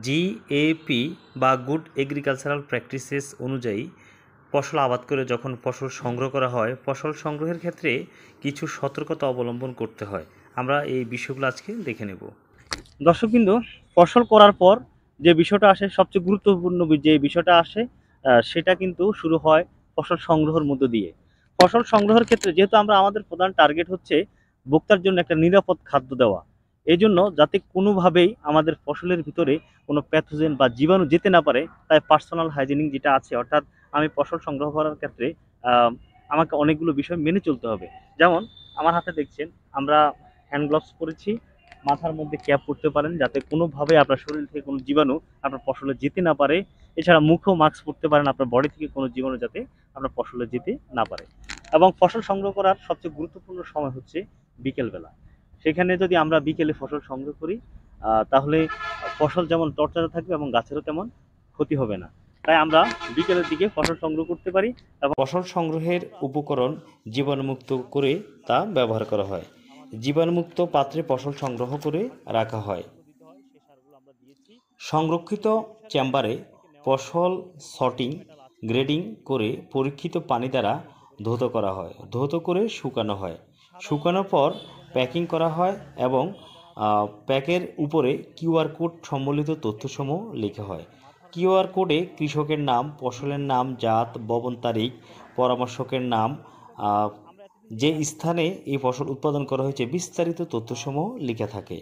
GAP বা good agricultural practices অনুযায়ী ফসল আবাদ করে যখন ফসল সংগ্রহ করা হয়, ফসল সংগ্রহের ক্ষেত্রে কিছু সতর্কতা অবলম্বন করতে হয়। আমরা এই বিষয়গুলো আজকে দেখে নেব। দর্শকবৃন্দ, ফসল করার পর যে বিষয়টা আসে, সবচেয়ে গুরুত্বপূর্ণ যে বিষয়টা আসে, সেটা কিন্তু শুরু হয় ফসল সংগ্রহের মধ্য দিয়ে। ফসল সংগ্রহের ক্ষেত্রে যেহেতু আমাদের প্রধান টার্গেট হচ্ছে ভোক্তার জন্য একটা নিরাপদ খাদ্য দেওয়া, এই জন্য যাতে কোনোভাবেই আমাদের ফসলের ভিতরে কোনো প্যাথোজেন বা জীবাণু যেতে না পারে, তাই পার্সোনাল হাইজিনিং যেটা আছে, অর্থাৎ আমি ফসল সংগ্রহ করার ক্ষেত্রে আমাকে অনেকগুলো বিষয় মেনে চলতে হবে। যেমন আমার হাতে দেখছেন, আমরা হ্যান্ড গ্লাভস পরেছি, মাথার মধ্যে ক্যাপ পরতে পারেন যাতে কোনোভাবে আপনার শরীর থেকে কোনো জীবাণু আপনার ফসলে যেতে না পারে। এছাড়া মুখেও মাস্ক পরতে পারেন, আপনার বডি থেকে কোনো জীবাণু যাতে আপনার ফসলে যেতে না পারে। এবং ফসল সংগ্রহ করার সবচেয়ে গুরুত্বপূর্ণ সময় হচ্ছে বিকেলবেলা। সেখানে যদি আমরা বিকেলে ফসল সংগ্রহ করি, তাহলে ফসল যেমন তরতাজা থাকবে এবং গাছেরও তেমন ক্ষতি হবে না। তাই আমরা বিকেলের দিকে ফসল সংগ্রহ করতে পারি এবং ফসল সংগ্রহের উপকরণ জীবাণুমুক্ত করে তা ব্যবহার করা হয়। জীবাণুমুক্ত পাত্রে ফসল সংগ্রহ করে রাখা হয়। সংরক্ষিত চেম্বারে ফসল সর্টিং, গ্রেডিং করে পরীক্ষিত পানি দ্বারা ধৌত করা হয়, ধৌত করে শুকানো হয়। শুকানোর পর প্যাকিং করা হয় এবং প্যাকের উপরে কিউআর কোড সম্বলিত তথ্যসমূহ লেখা হয়। কিউআর কোডে কৃষকের নাম, ফসলের নাম, জাত, বপন তারিখ, পরামর্শকের নাম, যে স্থানে এই ফসল উৎপাদন করা হয়েছে বিস্তারিত তথ্যসমূহ লেখা থাকে।